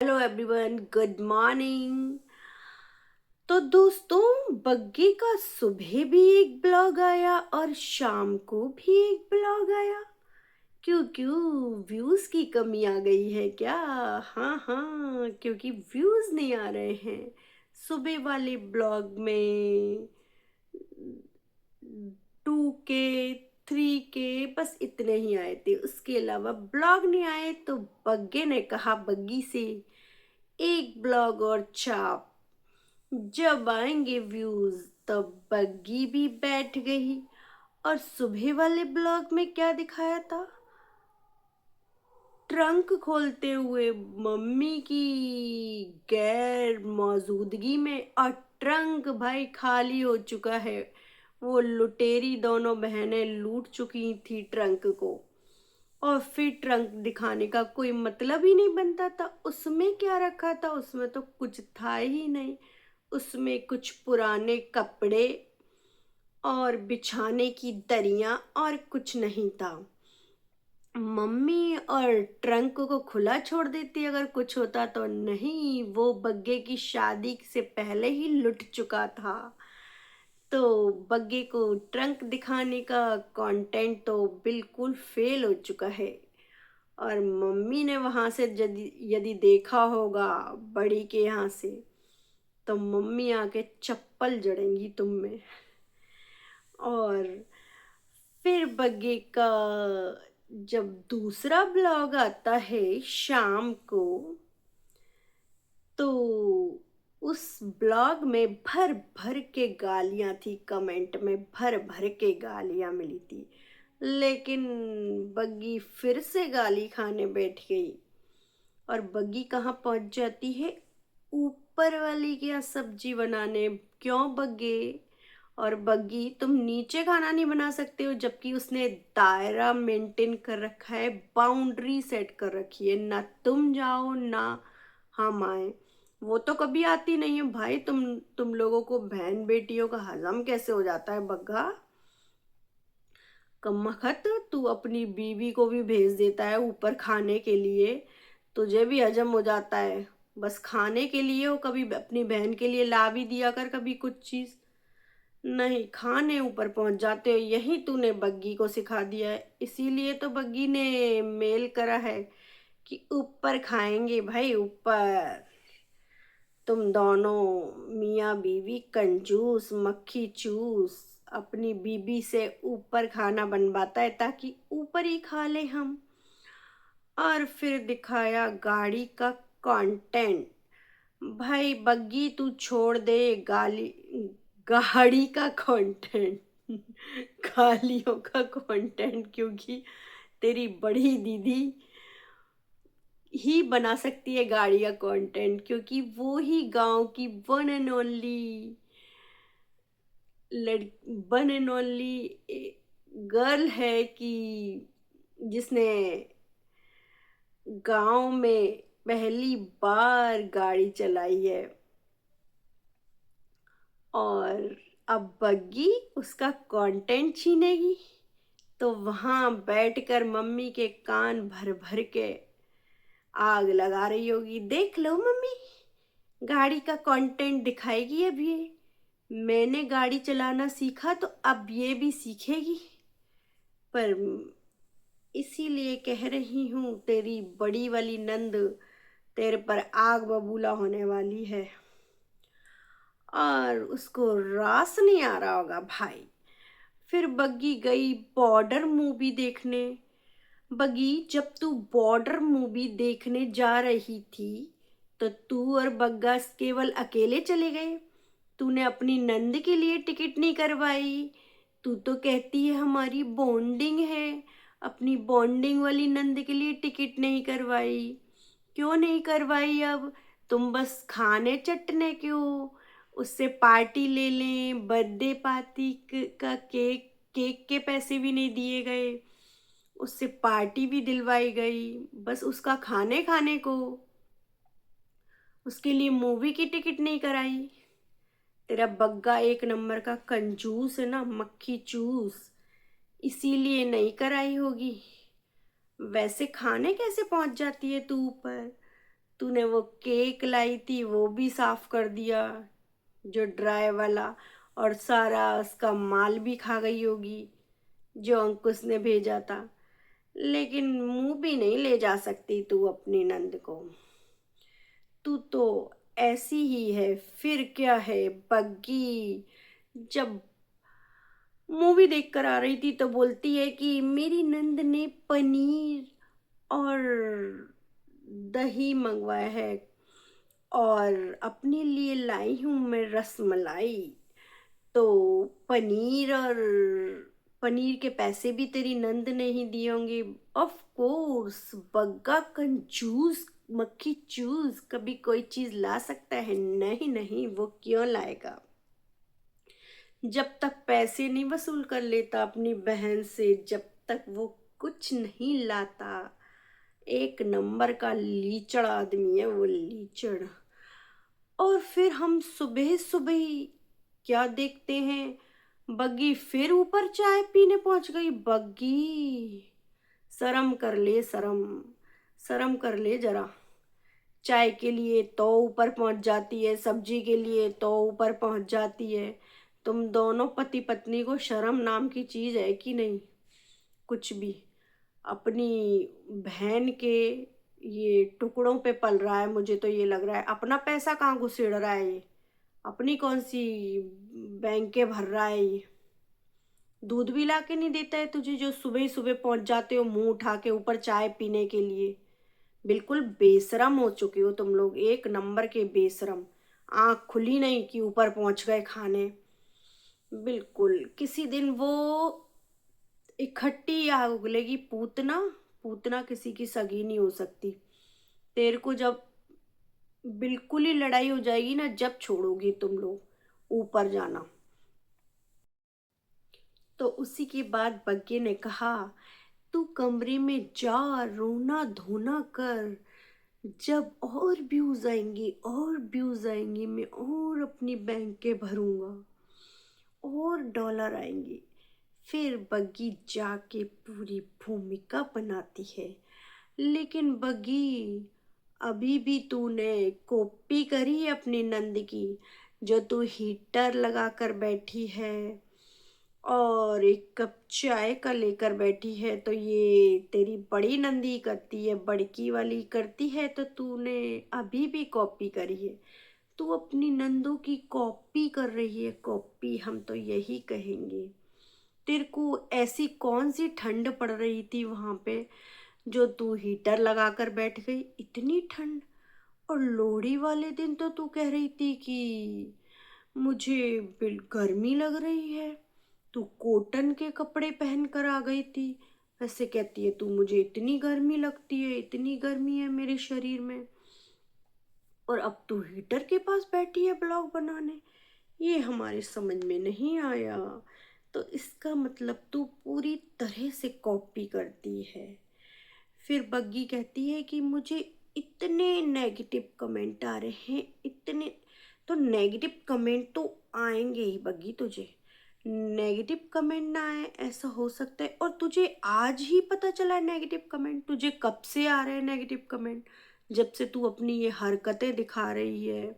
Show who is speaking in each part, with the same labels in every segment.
Speaker 1: Hello everyone, good morning. तो दोस्तों, बग्गी का सुबह भी एक ब्लॉग आया और शाम को भी एक ब्लॉग आया। क्यों क्यों व्यूज की कमी आ गई है क्या? हाँ हाँ, क्योंकि व्यूज नहीं आ रहे हैं। सुबह वाले ब्लॉग में 2K 3K बस इतने ही आए थे, उसके अलावा ब्लॉग नहीं आए। तो बग्गे ने कहा बग्गी से, एक ब्लॉग और छाप, जब आएंगे व्यूज तब। बग्गी भी बैठ गई। और सुबह वाले ब्लॉग में क्या दिखाया था? ट्रंक खोलते हुए मम्मी की गैर मौजूदगी में, और ट्रंक भाई खाली हो चुका है। वो लुटेरी दोनों बहनें लूट चुकी थी ट्रंक को। और फिर ट्रंक दिखाने का कोई मतलब ही नहीं बनता था। उसमें क्या रखा था? उसमें तो कुछ था ही नहीं। उसमें कुछ पुराने कपड़े और बिछाने की दरियां और कुछ नहीं था। मम्मी और ट्रंक को खुला छोड़ देती अगर कुछ होता तो। नहीं, वो बग्गे की शादी से पहले ही लुट चुका था। तो बग्गे को ट्रंक दिखाने का कंटेंट तो बिल्कुल फेल हो चुका है। और मम्मी ने वहां से यदि यदि देखा होगा बड़ी के यहाँ से, तो मम्मी आके चप्पल जड़ेंगी तुम में। और फिर बग्गे का जब दूसरा ब्लॉग आता है शाम को, तो उस ब्लॉग में भर भर के गालियां थी। कमेंट में भर भर के गालियां मिली थी। लेकिन बग्गी फिर से गाली खाने बैठ गई। और बग्गी कहाँ पहुंच जाती है? ऊपर वाली के यहाँ सब्जी बनाने। क्यों बग्गे? और बग्गी, तुम नीचे खाना नहीं बना सकते हो? जबकि उसने दायरा मेंटेन कर रखा है, बाउंड्री सेट कर रखी है, ना तुम जाओ ना हम आए। वो तो कभी आती नहीं है भाई। तुम लोगों को बहन बेटियों का हजम कैसे हो जाता है बग्गा? कम्मखत, तू अपनी बीवी को भी भेज देता है ऊपर खाने के लिए। तुझे भी हजम हो जाता है। बस खाने के लिए हो, कभी अपनी बहन के लिए ला भी दिया कर कभी कुछ चीज। नहीं, खाने ऊपर पहुंच जाते हो। यही तूने बग्गी को सिखा दिया है। इसीलिए तो बग्गी ने मेल करा है कि ऊपर खाएंगे भाई, ऊपर। तुम दोनों मियाँ बीवी कंजूस मक्खी चूस, अपनी बीबी से ऊपर खाना बनवाता है ताकि ऊपर ही खा ले हम। और फिर दिखाया गाड़ी का कंटेंट। भाई बग्गी, तू छोड़ दे गाली गाड़ी का कंटेंट गालियों का कंटेंट, क्योंकि तेरी बड़ी दीदी ही बना सकती है गाड़ी का कंटेंट, क्योंकि वो ही गांव की वन एंड ओनली लड़ वन एंड ओनली गर्ल है कि जिसने गांव में पहली बार गाड़ी चलाई है। और अब बग्गी उसका कंटेंट छीनेगी, तो वहां बैठकर मम्मी के कान भर भर के आग लगा रही होगी। देख लो मम्मी, गाड़ी का कंटेंट दिखाएगी अब ये। मैंने गाड़ी चलाना सीखा तो अब ये भी सीखेगी। पर इसीलिए कह रही हूँ, तेरी बड़ी वाली नंद तेरे पर आग बबूला होने वाली है। और उसको रास नहीं आ रहा होगा भाई। फिर बग्गी गई बॉर्डर मूवी देखने। बग्गी, जब तू बॉर्डर मूवी देखने जा रही थी तो तू और बग्गा केवल अकेले चले गए। तूने अपनी नंद के लिए टिकट नहीं करवाई। तू तो कहती है हमारी बॉन्डिंग है, अपनी बॉन्डिंग वाली नंद के लिए टिकट नहीं करवाई। क्यों नहीं करवाई? अब तुम बस खाने चटने क्यों? उससे पार्टी ले लें, बर्थडे पार्टी का केक के पैसे भी नहीं दिए गए, उससे पार्टी भी दिलवाई गई। बस उसका खाने खाने को, उसके लिए मूवी की टिकट नहीं कराई। तेरा बग्गा एक नंबर का कंजूस है ना, मक्खी चूस, इसीलिए नहीं कराई होगी। वैसे खाने कैसे पहुंच जाती है तू ऊपर? तूने वो केक लाई थी वो भी साफ कर दिया, जो ड्राई वाला, और सारा उसका माल भी खा गई होगी जो अंकुश ने भेजा था। लेकिन मुंह भी नहीं ले जा सकती तू अपनी नंद को। तू तो ऐसी ही है, फिर क्या है बग्गी। जब मूवी देख कर आ रही थी तो बोलती है कि मेरी नंद ने पनीर और दही मंगवाया है, और अपने लिए लाई हूँ मैं रसमलाई। तो पनीर और पनीर के पैसे भी तेरी नंद ने ही दिए होंगे। ऑफ कोर्स, बग्गा कंजूस, मक्खी चूस, कभी कोई चीज ला सकता है? नहीं नहीं, वो क्यों लाएगा जब तक पैसे नहीं वसूल कर लेता अपनी बहन से, जब तक वो कुछ नहीं लाता। एक नंबर का लीचड़ आदमी है वो, लीचड़। और फिर हम सुबह सुबह ही क्या देखते हैं, बग्गी फिर ऊपर चाय पीने पहुंच गई। बग्गी, शर्म कर ले, शर्म, शर्म कर ले जरा। चाय के लिए तो ऊपर पहुंच जाती है, सब्जी के लिए तो ऊपर पहुंच जाती है। तुम दोनों पति पत्नी को शर्म नाम की चीज है कि नहीं? कुछ भी अपनी बहन के ये टुकड़ों पे पल रहा है, मुझे तो ये लग रहा है। अपना पैसा कहाँ घुसेड़ रहा है ये? अपनी कौन सी बैंक के भर रहा है ये? दूध भी ला के नहीं देता है तुझे, जो सुबह ही सुबह पहुंच जाते हो मुंह उठा के ऊपर चाय पीने के लिए। बिल्कुल बेशरम हो चुके हो तुम लोग, एक नंबर के बेशरम। आंख खुली नहीं कि ऊपर पहुंच गए खाने। बिल्कुल, किसी दिन वो इकट्ठी आग उगलेगी। पूतना, पूतना किसी की सगी नहीं हो सकती। तेरे को जब बिल्कुल ही लड़ाई हो जाएगी ना, जब छोड़ोगी तुम लोग ऊपर जाना। तो उसी के बाद बग्गे ने कहा, तू कमरे में जा, रोना धोना कर। जब और व्यूज आएंगे, और व्यूज आएंगे, मैं और अपनी बैंक के भरूंगा, और डॉलर आएंगे। फिर बग्गी जाके पूरी भूमिका बनाती है। लेकिन बग्गी, अभी भी तूने कॉपी करी है अपनी नंद की, जो तू हीटर लगा कर बैठी है और एक कप चाय का लेकर बैठी है। तो ये तेरी बड़ी नंदी करती है, बड़की वाली करती है, तो तूने अभी भी कॉपी करी है। तू अपनी नंदों की कॉपी कर रही है, कॉपी, हम तो यही कहेंगे। तेरे को ऐसी कौन सी ठंड पड़ रही थी वहां पे जो तू हीटर लगाकर बैठ गई? इतनी ठंड! और लोहड़ी वाले दिन तो तू कह रही थी कि मुझे बिल गर्मी लग रही है, तू कॉटन के कपड़े पहन कर आ गई थी। ऐसे कहती है तू, मुझे इतनी गर्मी लगती है, इतनी गर्मी है मेरे शरीर में, और अब तू हीटर के पास बैठी है ब्लॉग बनाने। ये हमारे समझ में नहीं आया। तो इसका मतलब तू पूरी तरह से कॉपी करती है। फिर बग्गी कहती है कि मुझे इतने नेगेटिव कमेंट आ रहे हैं, इतने। तो नेगेटिव कमेंट तो आएंगे ही बग्गी, तुझे नेगेटिव कमेंट ना आए ऐसा हो सकता है? और तुझे आज ही पता चला है नेगेटिव कमेंट? तुझे कब से आ रहे हैं नेगेटिव कमेंट? जब से तू अपनी ये हरकतें दिखा रही है,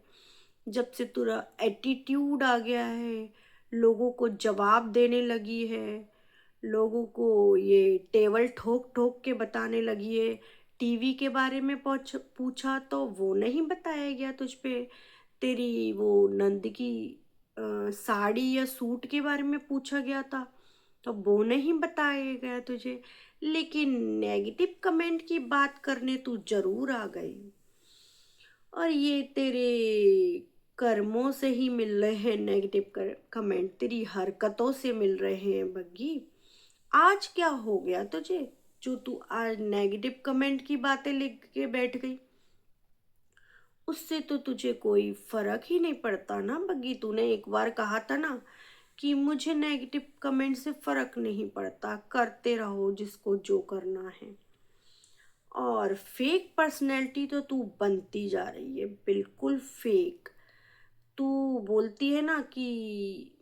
Speaker 1: जब से तेरा एटीट्यूड आ गया है, लोगों को जवाब देने लगी है, लोगों को ये टेबल ठोक ठोक के बताने लगी है। टीवी के बारे में पूछा तो वो नहीं बताया गया तुझ पे। तेरी वो नंद की साड़ी या सूट के बारे में पूछा गया था तो वो नहीं बताया गया तुझे। लेकिन नेगेटिव कमेंट की बात करने तू जरूर आ गई। और ये तेरे कर्मों से ही मिल रहे हैं नेगेटिव कमेंट, तेरी हरकतों से मिल रहे हैं बग्गी। आज क्या हो गया तुझे जो तू आज नेगेटिव कमेंट की बातें लिख के बैठ गई? उससे तो तुझे कोई फर्क ही नहीं पड़ता ना बग्गी। तूने एक बार कहा था ना कि मुझे नेगेटिव कमेंट से फर्क नहीं पड़ता, करते रहो जिसको जो करना है। और फेक पर्सनैलिटी तो तू बनती जा रही है, बिल्कुल फेक। तू बोलती है ना कि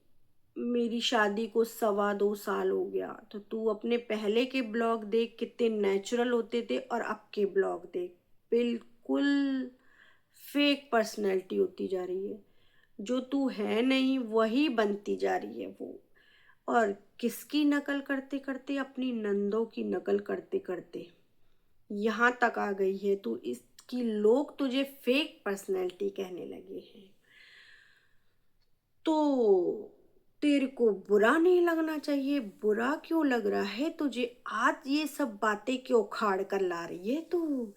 Speaker 1: मेरी शादी को 2.25 साल हो गया, तो तू अपने पहले के ब्लॉग देख कितने नेचुरल होते थे, और अब के ब्लॉग देख, बिल्कुल बिल्कुल फेक पर्सनैलिटी होती जा रही है। जो तू है नहीं वही बनती जा रही है वो। और किसकी नकल करते करते, अपनी नंदों की नकल करते करते यहाँ तक आ गई है तू, इसकी लोग तुझे फेक पर्सनैलिटी कहने लगे हैं। तो तेरे को बुरा नहीं लगना चाहिए। बुरा क्यों लग रहा है तुझे? आज ये सब बातें क्यों खाड़ कर ला रही है तू?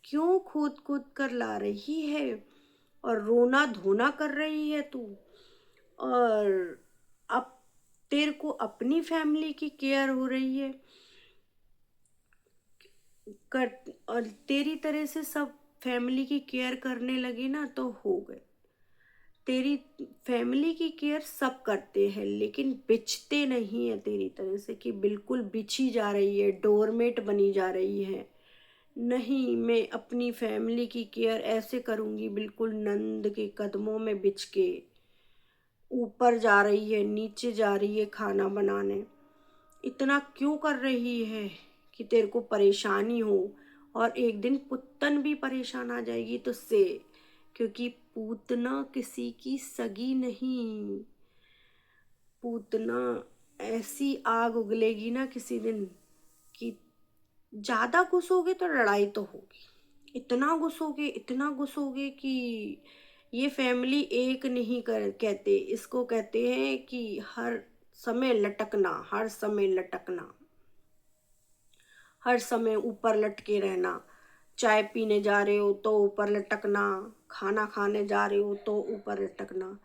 Speaker 1: क्यों कूद कूद कर ला रही है और रोना धोना कर रही है तू? और अब तेरे को अपनी फैमिली की केयर हो रही है कर, और तेरी तरह से सब फैमिली की केयर करने लगे ना तो हो गए। तेरी फैमिली की केयर सब करते हैं लेकिन बिछते नहीं है तेरी तरह से, कि बिल्कुल बिछी जा रही है, डोरमेट बनी जा रही है। नहीं, मैं अपनी फैमिली की केयर ऐसे करूँगी, बिल्कुल नंद के कदमों में बिछ के। ऊपर जा रही है, नीचे जा रही है खाना बनाने। इतना क्यों कर रही है कि तेरे को परेशानी हो, और एक दिन पुत्तन भी परेशान आ जाएगी तुझसे, क्योंकि पूतना किसी की सगी नहीं। पूतना ऐसी आग उगलेगी ना किसी दिन कि ज्यादा घुसोगे तो लड़ाई तो होगी। इतना घुसोगे कि ये फैमिली एक नहीं कर कहते, इसको कहते हैं कि हर समय लटकना, हर समय लटकना, हर समय ऊपर लटके रहना। चाय पीने जा रहे हो तो ऊपर लटकना, खाना खाने जा रहे हो तो ऊपर लटकना।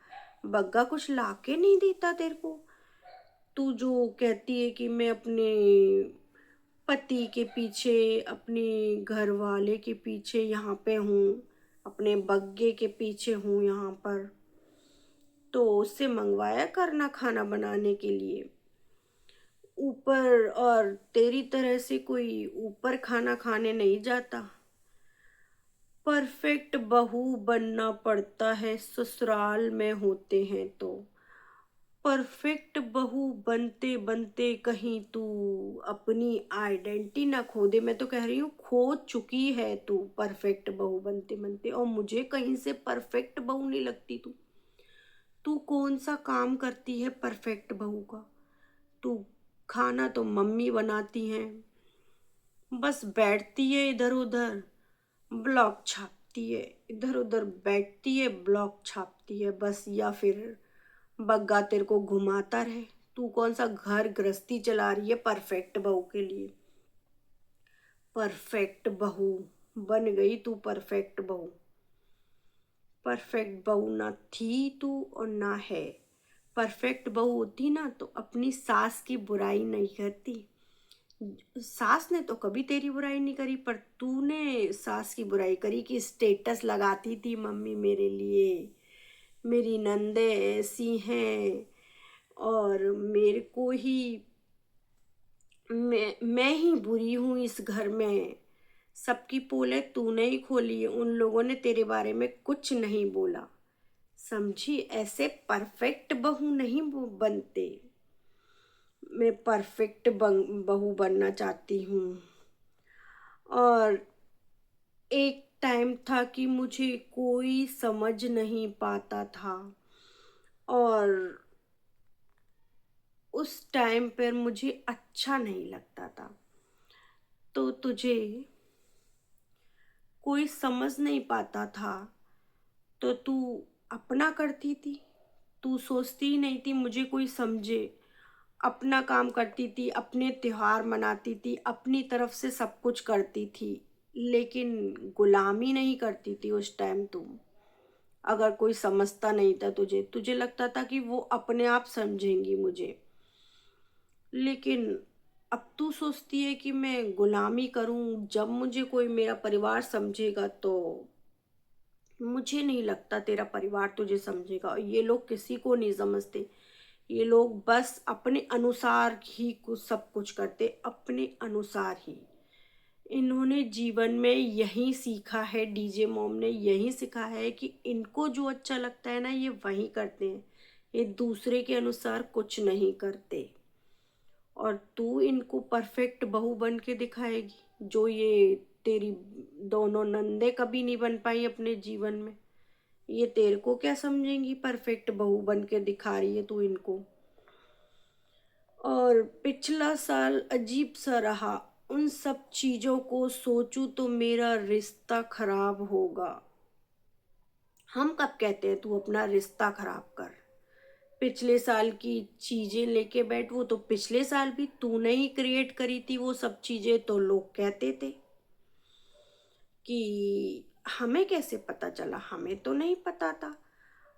Speaker 1: बग्गा कुछ लाके नहीं देता तेरे को। तू जो कहती है कि मैं अपने पति के पीछे, अपने घर वाले के पीछे यहाँ पे हूँ, अपने बग्गे के पीछे हूँ यहाँ पर, तो उससे मंगवाया करना खाना बनाने के लिए ऊपर। और तेरी तरह से कोई ऊपर खाना खाने नहीं जाता। परफेक्ट बहू बनना पड़ता है ससुराल में होते हैं तो। परफेक्ट बहू बनते बनते कहीं तू अपनी आइडेंटिटी ना खो दे। मैं तो कह रही हूँ खो चुकी है तू परफेक्ट बहू बनते बनते, और मुझे कहीं से परफेक्ट बहू नहीं लगती तू। तू कौन सा काम करती है परफेक्ट बहू का? तू खाना तो मम्मी बनाती हैं, बस बैठती है इधर उधर ब्लॉग छापती है, इधर उधर बैठती है ब्लॉग छापती है बस, या फिर बग्गा तेरे को घुमाता रहे। तू कौन सा घर गृहस्थी चला रही है परफेक्ट बहू के लिए? परफेक्ट बहू बन गई तू परफेक्ट बहू। परफेक्ट बहू ना थी तू और ना है। परफेक्ट बहू होती ना तो अपनी सास की बुराई नहीं करती। सास ने तो कभी तेरी बुराई नहीं करी, पर तूने सास की बुराई करी कि स्टेटस लगाती थी मम्मी मेरे लिए, मेरी नंदे ऐसी हैं, और मेरे को ही, मैं ही बुरी हूँ इस घर में। सबकी पोले तूने ही खोली है, उन लोगों ने तेरे बारे में कुछ नहीं बोला। समझी? ऐसे परफेक्ट बहू नहीं बनते। मैं परफेक्ट बहू बनना चाहती हूँ। और एक टाइम था कि मुझे कोई समझ नहीं पाता था, और उस टाइम पर मुझे अच्छा नहीं लगता था। तो तुझे कोई समझ नहीं पाता था तो तू अपना करती थी। तू सोचती ही नहीं थी मुझे कोई समझे। अपना काम करती थी, अपने त्योहार मनाती थी, अपनी तरफ से सब कुछ करती थी, लेकिन गुलामी नहीं करती थी उस टाइम तुम। अगर कोई समझता नहीं था तुझे, तुझे लगता था कि वो अपने आप समझेंगी मुझे, लेकिन अब तू सोचती है कि मैं गुलामी करूं। जब मुझे कोई मेरा परिवार समझेगा तो मुझे नहीं लगता तेरा परिवार तुझे समझेगा। और ये लोग किसी को नहीं समझते। ये लोग बस अपने अनुसार ही कुछ सब कुछ करते, अपने अनुसार ही। इन्होंने जीवन में यही सीखा है, डीजे मॉम ने यही सिखाया है कि इनको जो अच्छा लगता है ना ये वही करते हैं, ये दूसरे के अनुसार कुछ नहीं करते। और तू इनको परफेक्ट बहू बन के दिखाएगी जो ये तेरी दोनों नंदे कभी नहीं बन पाई अपने जीवन में। ये तेरे को क्या समझेंगी, परफेक्ट बहू बन के दिखा रही है तू इनको। और पिछला साल अजीब सा रहा, उन सब चीजों को सोचूं तो मेरा रिश्ता खराब होगा। हम कब कहते हैं तू अपना रिश्ता खराब कर। पिछले साल की चीजें लेके बैठ, वो तो पिछले साल भी तूने ही क्रिएट करी थी वो सब चीजें, तो लोग कहते थे कि हमें कैसे पता चला, हमें तो नहीं पता था,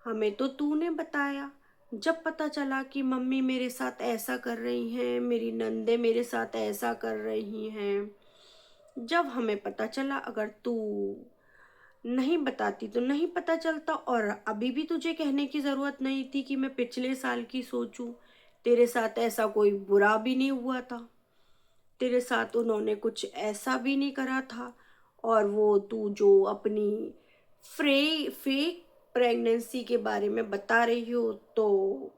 Speaker 1: हमें तो तूने बताया। जब पता चला कि मम्मी मेरे साथ ऐसा कर रही हैं, मेरी नंदे मेरे साथ ऐसा कर रही हैं, जब हमें पता चला, अगर तू नहीं बताती तो नहीं पता चलता। और अभी भी तुझे कहने की ज़रूरत नहीं थी कि मैं पिछले साल की सोचूं। तेरे साथ ऐसा कोई बुरा भी नहीं हुआ था, तेरे साथ उन्होंने कुछ ऐसा भी नहीं करा था। और वो तू जो अपनी फेक प्रेगनेंसी के बारे में बता रही हो, तो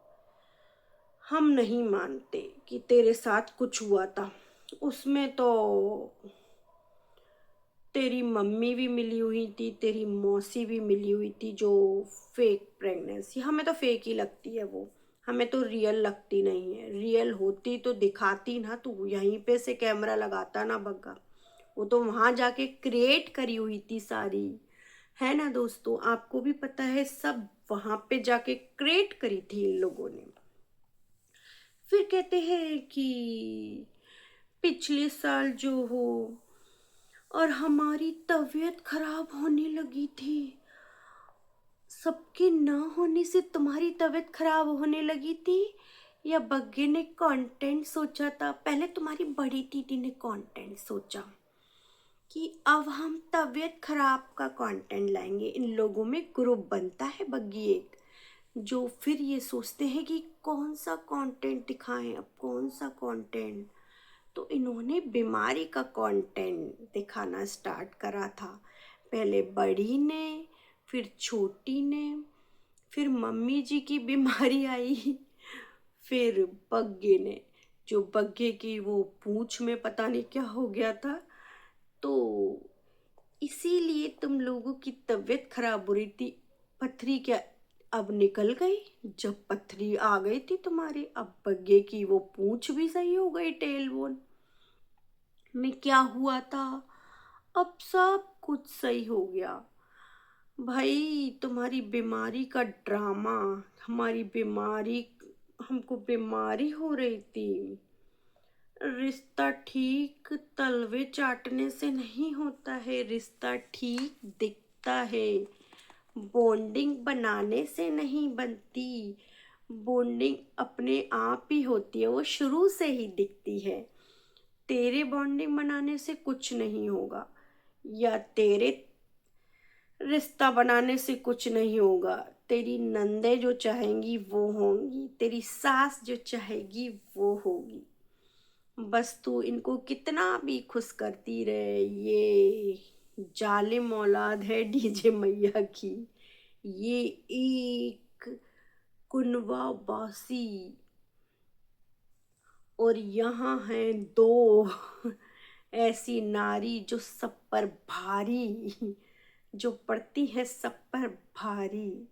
Speaker 1: हम नहीं मानते कि तेरे साथ कुछ हुआ था। उसमें तो तेरी मम्मी भी मिली हुई थी, तेरी मौसी भी मिली हुई थी। जो फेक प्रेगनेंसी, हमें तो फेक ही लगती है वो, हमें तो रियल लगती नहीं है। रियल होती तो दिखाती ना, तू यहीं पे से कैमरा लगाता ना बग्गा। वो तो वहां जाके क्रिएट करी हुई थी सारी, है ना दोस्तों, आपको भी पता है, सब वहां पे जाके क्रिएट करी थी इन लोगों ने। फिर कहते हैं कि पिछले साल जो हो और हमारी तबीयत खराब होने लगी थी, सबके ना होने से तुम्हारी तबीयत खराब होने लगी थी, या बग्गे ने कंटेंट सोचा था। पहले तुम्हारी बड़ी दीदी ने कंटेंट सोचा कि अब हम तबीयत खराब का कंटेंट लाएंगे। इन लोगों में ग्रुप बनता है बग्गी एक, जो फिर ये सोचते हैं कि कौन सा कंटेंट दिखाएं, अब कौन सा कंटेंट। तो इन्होंने बीमारी का कंटेंट दिखाना स्टार्ट करा था। पहले बड़ी ने, फिर छोटी ने, फिर मम्मी जी की बीमारी आई, फिर बग्गे ने, जो बग्गे की वो पूंछ में पता नहीं क्या हो गया था। तो इसीलिए तुम लोगों की तबीयत खराब हो रही थी। पथरी क्या अब निकल गई? जब पथरी आ गई थी तुम्हारी, अब बग्गे की वो पूंछ भी सही हो गई, टेल बोन में क्या हुआ था, अब सब कुछ सही हो गया। भाई तुम्हारी बीमारी का ड्रामा, हमारी बीमारी, हमको बीमारी हो रही थी। रिश्ता ठीक तलवे चाटने से नहीं होता है, रिश्ता ठीक दिखता है, बॉन्डिंग बनाने से नहीं बनती। बॉन्डिंग अपने आप ही होती है, वो शुरू से ही दिखती है। तेरे बॉन्डिंग बनाने से कुछ नहीं होगा, या तेरे रिश्ता बनाने से कुछ नहीं होगा। तेरी नंदे जो चाहेंगी वो होंगी, तेरी सास जो चाहेगी वो होगी। बस तू इनको कितना भी खुश करती रहे, ये जालिम औलाद है डीजे मैया की। ये एक कुनवा बासी, और यहाँ हैं दो ऐसी नारी जो सब पर भारी, जो पड़ती है सब पर भारी।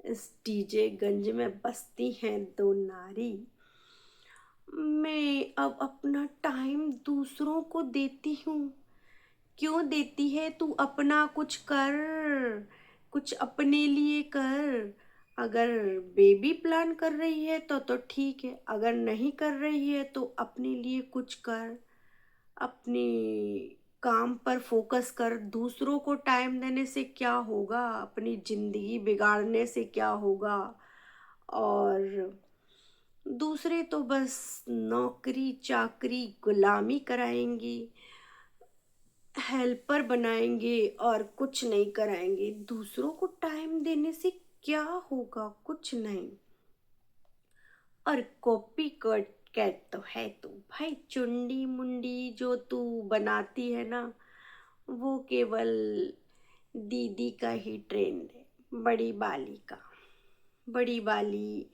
Speaker 1: इस डीजे गंज में बसती हैं दो नारी। मैं अब अपना टाइम दूसरों को देती हूँ। क्यों देती है तू? अपना कुछ कर, कुछ अपने लिए कर। अगर बेबी प्लान कर रही है तो ठीक है, अगर नहीं कर रही है तो अपने लिए कुछ कर, अपने काम पर फोकस कर। दूसरों को टाइम देने से क्या होगा, अपनी जिंदगी बिगाड़ने से क्या होगा। और दूसरे तो बस नौकरी चाकरी गुलामी कराएंगी, हेल्पर बनाएंगे और कुछ नहीं कराएंगे। दूसरों को टाइम देने से क्या होगा, कुछ नहीं। और कॉपी कैट तो है तू भाई, चुंडी मुंडी जो तू बनाती है ना, वो केवल दीदी का ही ट्रेंड है, बड़ी बाली का। बड़ी बाली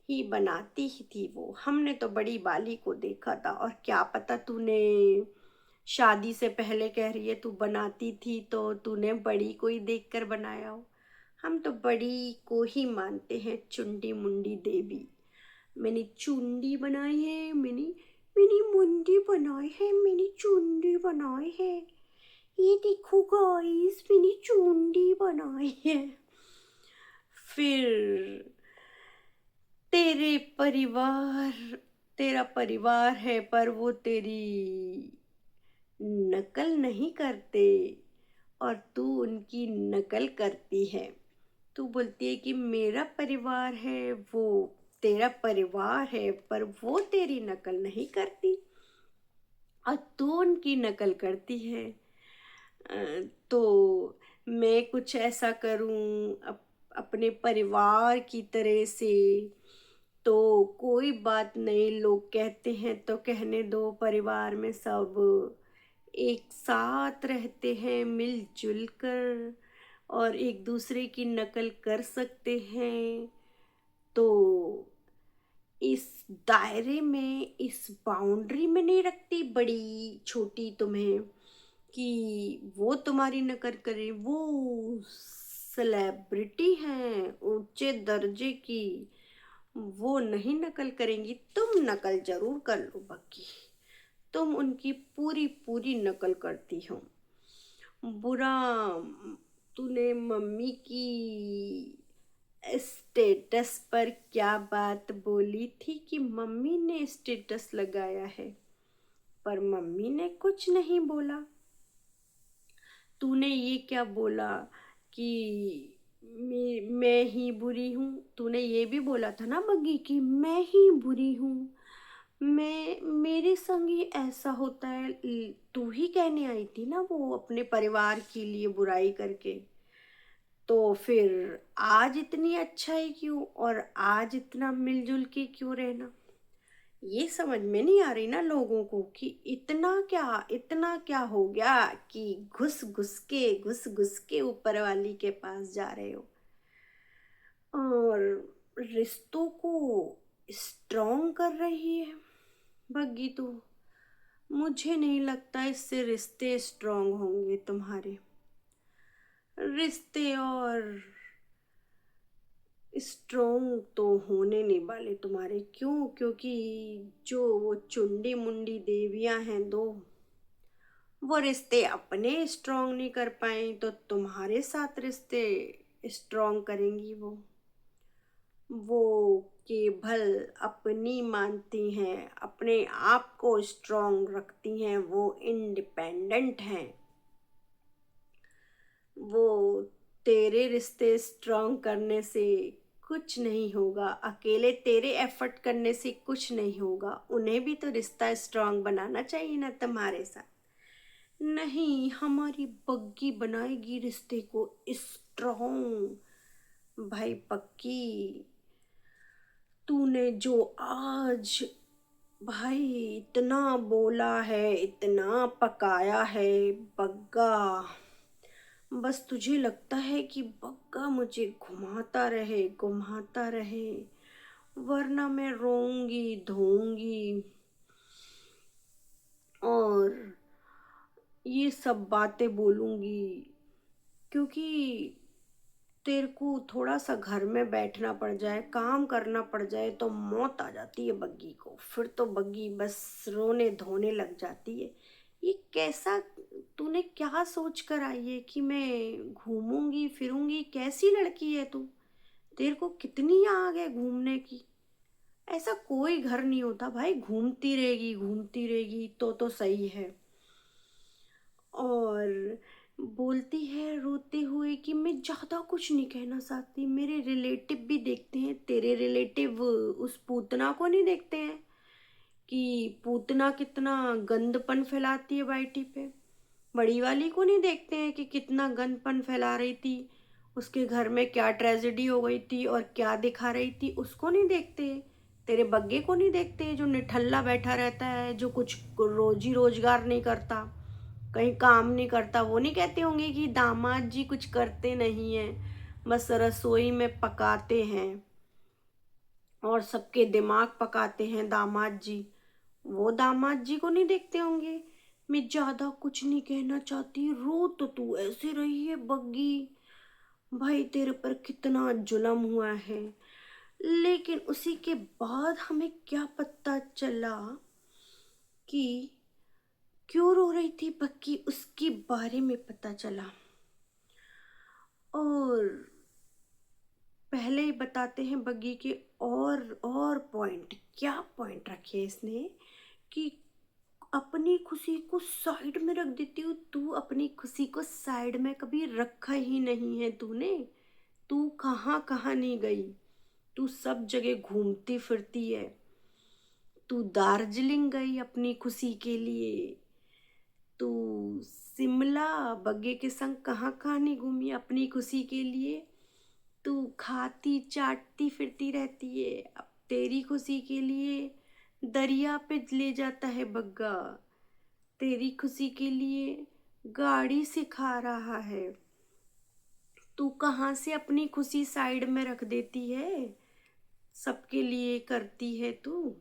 Speaker 1: ही बनाती ही थी वो, हमने तो बड़ी बाली को देखा था। और क्या पता तूने शादी से पहले कह रही है तू बनाती थी तो तूने बड़ी को ही देख कर बनाया हो। हम तो बड़ी को ही मानते हैं, चुंडी मुंडी देवी। मैंने चुंडी बनाई है, मैंने मैंने मुंडी बनाई है, मैंने चुंडी बनाई है। ये देखो गाइस, मैंने चुंडी बनाई है। फिर तेरे परिवार तेरा परिवार है पर वो तेरी नकल नहीं करते और तू उनकी नकल करती है। तू बोलती है कि मेरा परिवार है, वो तेरा परिवार है पर वो तेरी नकल नहीं करती और तू उनकी नकल करती है। तो मैं कुछ ऐसा करूं अपने परिवार की तरह से तो कोई बात नहीं, लोग कहते हैं तो कहने दो। परिवार में सब एक साथ रहते हैं मिलजुल कर और एक दूसरे की नकल कर सकते हैं। तो इस दायरे में, इस बाउंड्री में नहीं रखती बड़ी छोटी तुम्हें कि वो तुम्हारी नकल करे। वो सेलिब्रिटी हैं ऊंचे दर्जे की, वो नहीं नकल करेंगी। तुम नकल जरूर कर लो बग्गी, तुम उनकी पूरी पूरी नकल करती हो। बुरा, तूने मम्मी की स्टेटस पर क्या बात बोली थी कि मम्मी ने स्टेटस लगाया है, पर मम्मी ने कुछ नहीं बोला। तूने ये क्या बोला कि मैं ही बुरी हूँ। तूने ये भी बोला था ना बग्गी कि मैं ही बुरी हूँ, मैं मेरे संग ही ऐसा होता है। तू ही कहने आई थी ना वो अपने परिवार के लिए बुराई करके। तो फिर आज इतनी अच्छाई क्यों और आज इतना मिलजुल के क्यों रहना? ये समझ में नहीं आ रही ना लोगों को कि इतना क्या हो गया कि घुस घुस के ऊपर वाली के पास जा रहे हो और रिश्तों को स्ट्रॉन्ग कर रही है बग्गी तू। मुझे नहीं लगता इससे रिश्ते स्ट्रॉन्ग होंगे तुम्हारे रिश्ते, और स्ट्रॉन्ग तो होने नहीं वाले तुम्हारे। क्यों? क्योंकि जो वो चुंडी मुंडी देवियां हैं दो, वो रिश्ते अपने स्ट्रॉन्ग नहीं कर पाए तो तुम्हारे साथ रिश्ते स्ट्रॉन्ग करेंगी। वो केवल अपनी मानती हैं, अपने आप को स्ट्रॉन्ग रखती हैं, वो इंडिपेंडेंट हैं। वो तेरे रिश्ते स्ट्रॉन्ग करने से कुछ नहीं होगा, अकेले तेरे एफर्ट करने से कुछ नहीं होगा। उन्हें भी तो रिश्ता स्ट्रॉन्ग बनाना चाहिए ना तुम्हारे साथ। नहीं, हमारी बग्गी बनाएगी रिश्ते को स्ट्रॉन्ग। भाई पक्की, तूने जो आज भाई इतना बोला है, इतना पकाया है बग्गा, बस तुझे लगता है कि बग्गा मुझे घुमाता रहे, वरना मैं रोऊंगी धोऊंगी और ये सब बातें बोलूंगी। क्योंकि तेरे को थोड़ा सा घर में बैठना पड़ जाए, काम करना पड़ जाए तो मौत आ जाती है बग्गी को। फिर तो बग्गी बस रोने धोने लग जाती है। ये कैसा, तूने क्या सोच कर आई है कि मैं घूमूंगी फिरूंगी? कैसी लड़की है तू? तेरे को कितनी आग है घूमने की? ऐसा कोई घर नहीं होता भाई, घूमती रहेगी तो सही है। और बोलती है रोते हुए कि मैं ज़्यादा कुछ नहीं कहना चाहती। मेरे रिलेटिव भी देखते हैं, तेरे रिलेटिव उस पूतना को नहीं देखते हैं कि पूतना कितना गंदपन फैलाती है वाईटी पे? बड़ी वाली को नहीं देखते हैं कि कितना गंदपन फैला रही थी, उसके घर में क्या ट्रेजेडी हो गई थी और क्या दिखा रही थी? उसको नहीं देखते। तेरे बग्गे को नहीं देखते जो निठल्ला बैठा रहता है, जो कुछ रोजी रोजगार नहीं करता, कहीं काम नहीं करता? वो नहीं कहते होंगे कि दामाद जी कुछ करते नहीं हैं, बस रसोई में पकाते हैं और सबके दिमाग पकाते हैं दामाद जी? वो दामाद जी को नहीं देखते होंगे मैं ज़्यादा कुछ नहीं कहना चाहती, रो तो तू ऐसे रही है बग्गी। भाई तेरे पर कितना जुल्म हुआ है, लेकिन उसी के बाद हमें क्या पता चला कि क्यों रो रही थी बग्गी, उसके बारे में पता चला। और पहले ही बताते हैं बग्गी के और पॉइंट, क्या पॉइंट रखे इसने कि अपनी खुशी को साइड में रख देती हूँ। तू अपनी खुशी को साइड में कभी रखा ही नहीं है तूने। तू कहाँ कहाँ नहीं गई, तू सब जगह घूमती फिरती है। तू दार्जिलिंग गई अपनी खुशी के लिए, तू शिमला बग्गे के संग कहाँ कहाँ नहीं घूमी अपनी खुशी के लिए। तू खाती चाटती फिरती रहती है, अब तेरी खुशी के लिए दरिया पे ले जाता है बग्गा, तेरी खुशी के लिए गाड़ी सिखा रहा है। तू कहाँ से अपनी खुशी साइड में रख देती है, सबके लिए करती है तू,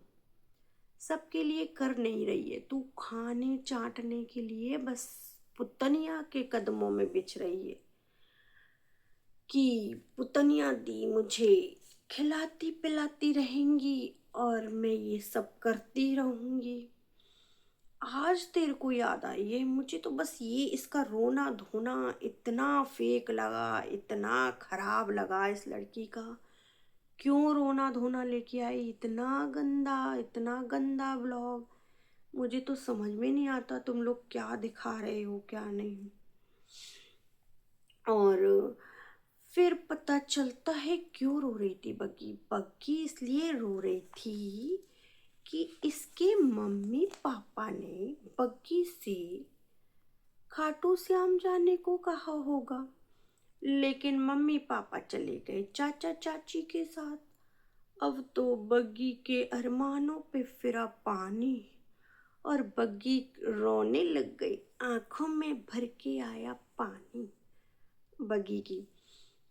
Speaker 1: सबके लिए कर नहीं रही है तू, खाने चाटने के लिए बस पुतनिया के कदमों में बिछ रही है कि पुतनिया दी मुझे खिलाती पिलाती रहेंगी और मैं ये सब करती रहूंगी। आज तेरे को याद आई है, मुझे तो बस ये इसका रोना धोना इतना फेक लगा, इतना खराब लगा इस लड़की का। क्यों रोना धोना लेके आई, इतना गंदा व्लॉग। मुझे तो समझ में नहीं आता तुम लोग क्या दिखा रहे हो क्या नहीं। और फिर पता चलता है क्यों रो रही थी बग्गी। बग्गी इसलिए रो रही थी कि इसके मम्मी पापा ने बग्गी से खाटू श्याम जाने को कहा होगा, लेकिन मम्मी पापा चले गए चाचा चाची के साथ। अब तो बग्गी के अरमानों पे फिरा पानी और बग्गी रोने लग गई, आंखों में भर के आया पानी बग्गी की।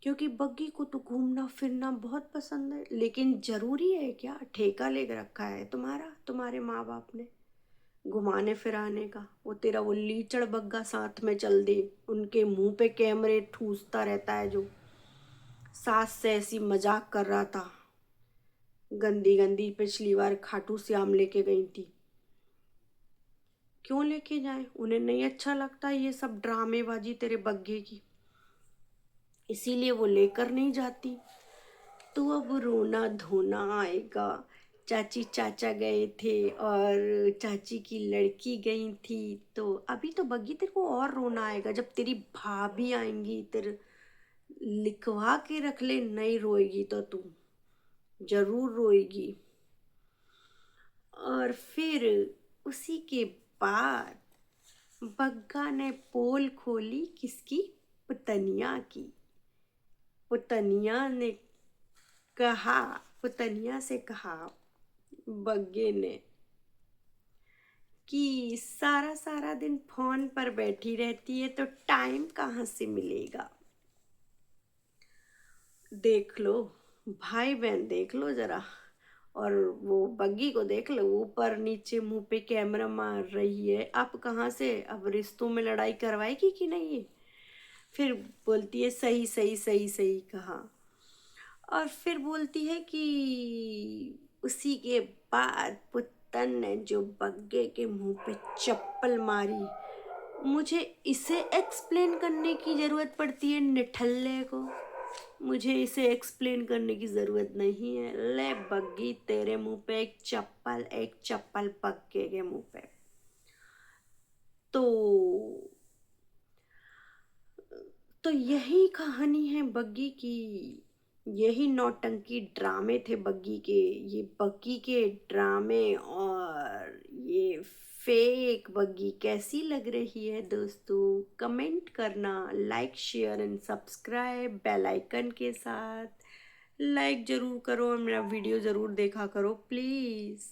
Speaker 1: क्योंकि बग्गी को तो घूमना फिरना बहुत पसंद है, लेकिन जरूरी है क्या, ठेका ले रखा है तुम्हारे माँ बाप ने घुमाने फिराने का। वो तेरा वो लीचड़ बग्गा साथ में चल दे, उनके मुंह पे कैमरे ठूसता रहता है, जो सास से ऐसी मजाक कर रहा था गंदी गंदी, पिछली बार खाटू श्याम लेके गई थी। क्यों लेके जाए, उन्हें नहीं अच्छा लगता ये सब ड्रामेबाजी तेरे बग्गे की, इसीलिए वो लेकर नहीं जाती। तो अब रोना धोना आएगा। चाची चाचा गए थे और चाची की लड़की गई थी, तो अभी तो बग्गी तेरे को और रोना आएगा जब तेरी भाभी आएंगी। तेरे लिखवा के रख ले, नहीं रोएगी तो तू जरूर रोएगी। और फिर उसी के बाद बग्गा ने पोल खोली किसकी, पुतनिया की। पुतनिया ने कहा, पुतनिया से कहा बग्गे ने कि सारा सारा दिन फोन पर बैठी रहती है तो टाइम कहाँ से मिलेगा। देख लो भाई बहन, देख लो जरा, और वो बग्गी को देख लो, ऊपर नीचे मुंह पे कैमरा मार रही है। अब कहाँ से, अब रिश्तों में लड़ाई करवाएगी कि नहीं। फिर बोलती है सही सही सही सही कहा। और फिर बोलती है कि उसी के बाद पुतन ने जो बग्गे के मुंह पे चप्पल मारी, मुझे इसे एक्सप्लेन करने की जरूरत पड़ती है निठल्ले को, मुझे इसे एक्सप्लेन करने की जरूरत नहीं है। ले बग्गी, तेरे मुंह पे एक चप्पल बग्गे के मुंह पे। तो तो यही कहानी है बग्गी की, यही नौटंकी ड्रामे थे बग्गी के। ये बग्गी के ड्रामे और ये फेक बग्गी कैसी लग रही है दोस्तों, कमेंट करना, like share and subscribe bell icon के साथ। लाइक ज़रूर करो और मेरा वीडियो ज़रूर देखा करो प्लीज़।